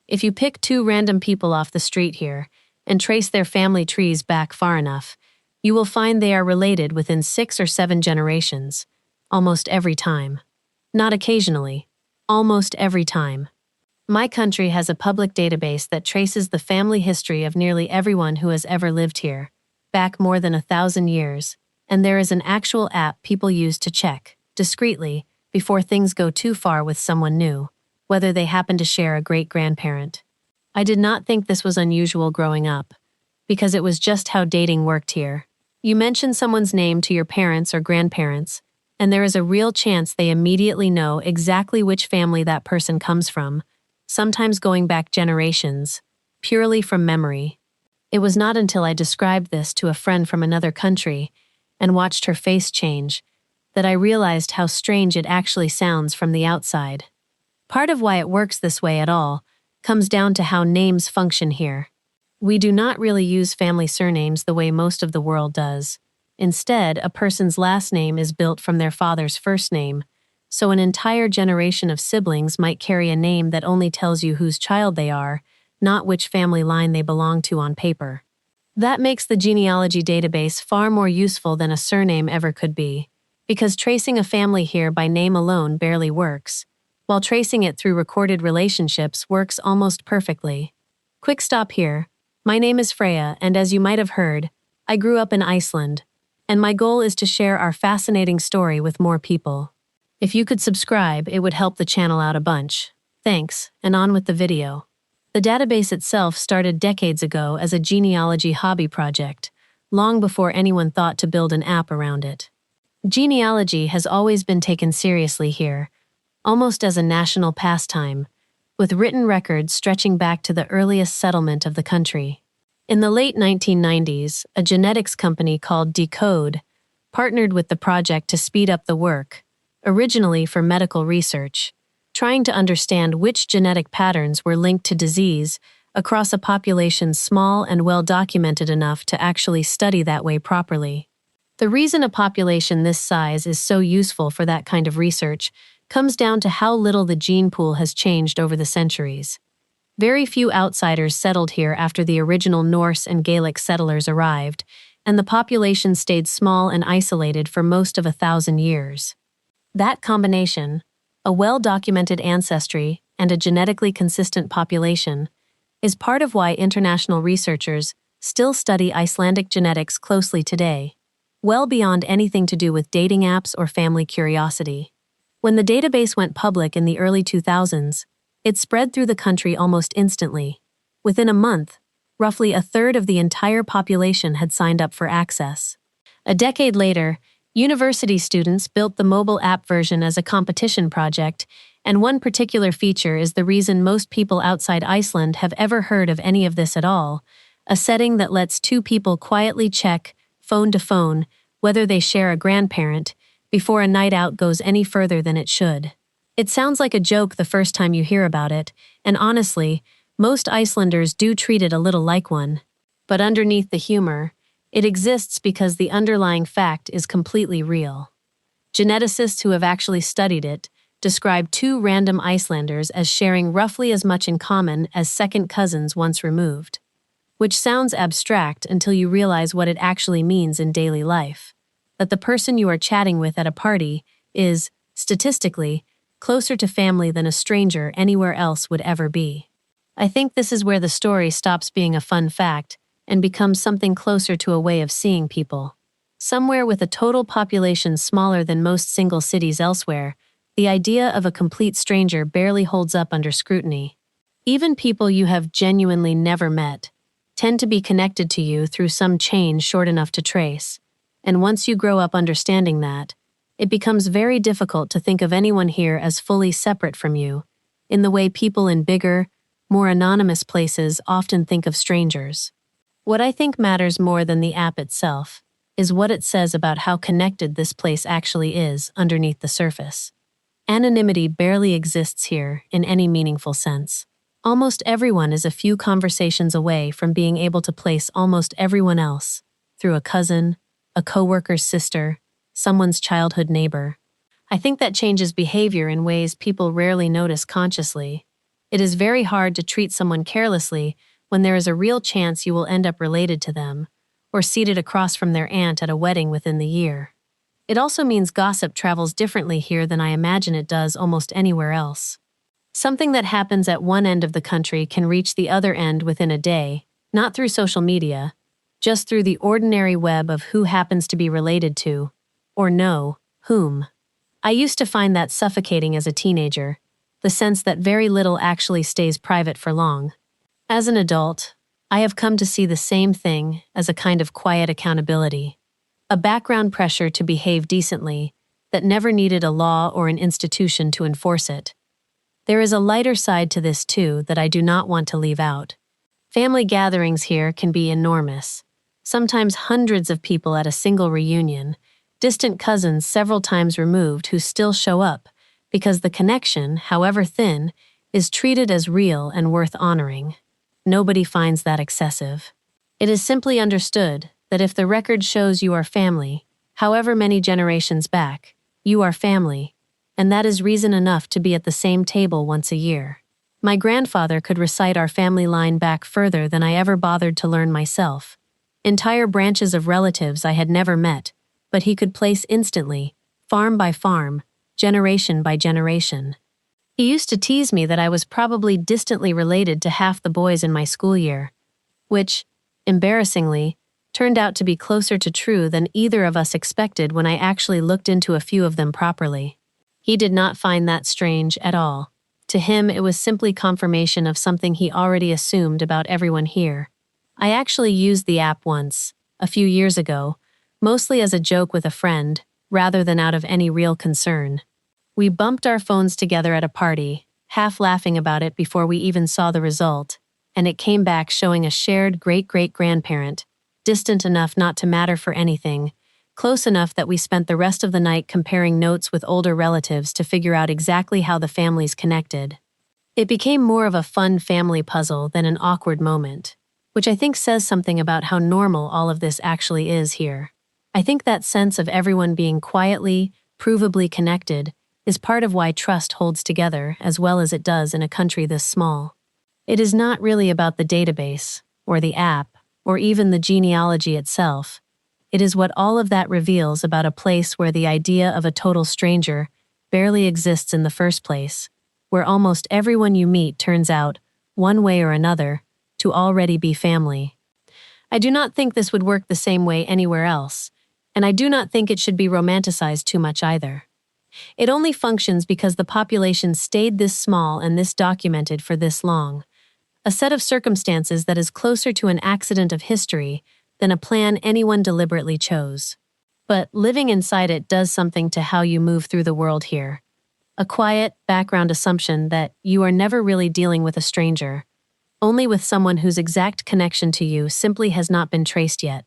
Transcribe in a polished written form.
If you pick two random people off the street here and trace their family trees back far enough, you will find they are related within 6 or 7 generations, almost every time. Not occasionally, almost every time. My country has a public database that traces the family history of nearly everyone who has ever lived here, back more than 1,000 years, and there is an actual app people use to check, discreetly, before things go too far with someone new, whether they happen to share a great-grandparent. I did not think this was unusual growing up, because it was just how dating worked here. You mention someone's name to your parents or grandparents, and there is a real chance they immediately know exactly which family that person comes from, sometimes going back generations, purely from memory. It was not until I described this to a friend from another country and watched her face change that I realized how strange it actually sounds from the outside. Part of why it works this way at all comes down to how names function here. We do not really use family surnames the way most of the world does. Instead, a person's last name is built from their father's first name, so an entire generation of siblings might carry a name that only tells you whose child they are, not which family line they belong to on paper. That makes the genealogy database far more useful than a surname ever could be, because tracing a family here by name alone barely works, while tracing it through recorded relationships works almost perfectly. Quick stop here. My name is Freyja, and as you might have heard, I grew up in Iceland, and my goal is to share our fascinating story with more people. If you could subscribe, it would help the channel out a bunch. Thanks, and on with the video. The database itself started decades ago as a genealogy hobby project, long before anyone thought to build an app around it. Genealogy has always been taken seriously here, almost as a national pastime, with written records stretching back to the earliest settlement of the country. In the late 1990s, a genetics company called Decode partnered with the project to speed up the work, originally for medical research, trying to understand which genetic patterns were linked to disease across a population small and well documented enough to actually study that way properly. The reason a population this size is so useful for that kind of research comes down to how little the gene pool has changed over the centuries. Very few outsiders settled here after the original Norse and Gaelic settlers arrived, and the population stayed small and isolated for most of 1,000 years. That combination, a well-documented ancestry and a genetically consistent population, is part of why international researchers still study Icelandic genetics closely today, well beyond anything to do with dating apps or family curiosity. When the database went public in the early 2000s, it spread through the country almost instantly. Within a month, roughly a third of the entire population had signed up for access. A decade later, university students built the mobile app version as a competition project, and one particular feature is the reason most people outside Iceland have ever heard of any of this at all, a setting that lets two people quietly check, phone to phone, whether they share a grandparent, before a night out goes any further than it should. It sounds like a joke the first time you hear about it, and honestly, most Icelanders do treat it a little like one. But underneath the humor, it exists because the underlying fact is completely real. Geneticists who have actually studied it describe two random Icelanders as sharing roughly as much in common as second cousins once removed, which sounds abstract until you realize what it actually means in daily life. That the person you are chatting with at a party is, statistically, closer to family than a stranger anywhere else would ever be. I think this is where the story stops being a fun fact and becomes something closer to a way of seeing people. Somewhere with a total population smaller than most single cities elsewhere, the idea of a complete stranger barely holds up under scrutiny. Even people you have genuinely never met tend to be connected to you through some chain short enough to trace, and once you grow up understanding that, it becomes very difficult to think of anyone here as fully separate from you, in the way people in bigger, more anonymous places often think of strangers. What I think matters more than the app itself is what it says about how connected this place actually is underneath the surface. Anonymity barely exists here in any meaningful sense. Almost everyone is a few conversations away from being able to place almost everyone else, through a cousin, a coworker's sister, someone's childhood neighbor. I think that changes behavior in ways people rarely notice consciously. It is very hard to treat someone carelessly when there is a real chance you will end up related to them, or seated across from their aunt at a wedding within the year. It also means gossip travels differently here than I imagine it does almost anywhere else. Something that happens at one end of the country can reach the other end within a day, not through social media, just through the ordinary web of who happens to be related to, or know, whom. I used to find that suffocating as a teenager, the sense that very little actually stays private for long. As an adult, I have come to see the same thing as a kind of quiet accountability, a background pressure to behave decently that never needed a law or an institution to enforce it. There is a lighter side to this too that I do not want to leave out. Family gatherings here can be enormous, sometimes hundreds of people at a single reunion, distant cousins several times removed who still show up because the connection, however thin, is treated as real and worth honoring. Nobody finds that excessive. It is simply understood that if the record shows you are family, however many generations back, you are family, and that is reason enough to be at the same table once a year. My grandfather could recite our family line back further than I ever bothered to learn myself. Entire branches of relatives I had never met, but he could place instantly, farm by farm, generation by generation. He used to tease me that I was probably distantly related to half the boys in my school year, which, embarrassingly, turned out to be closer to true than either of us expected when I actually looked into a few of them properly. He did not find that strange at all. To him, it was simply confirmation of something he already assumed about everyone here. I actually used the app once, a few years ago, mostly as a joke with a friend, rather than out of any real concern. We bumped our phones together at a party, half laughing about it before we even saw the result, and it came back showing a shared great-great-grandparent, distant enough not to matter for anything, close enough that we spent the rest of the night comparing notes with older relatives to figure out exactly how the families connected. It became more of a fun family puzzle than an awkward moment, which I think says something about how normal all of this actually is here. I think that sense of everyone being quietly, provably connected is part of why trust holds together as well as it does in a country this small. It is not really about the database, or the app, or even the genealogy itself. It is what all of that reveals about a place where the idea of a total stranger barely exists in the first place, where almost everyone you meet turns out, one way or another, to already be family. I do not think this would work the same way anywhere else, and I do not think it should be romanticized too much either. It only functions because the population stayed this small and this documented for this long, a set of circumstances that is closer to an accident of history than a plan anyone deliberately chose. But living inside it does something to how you move through the world here. A quiet, background assumption that you are never really dealing with a stranger, only with someone whose exact connection to you simply has not been traced yet.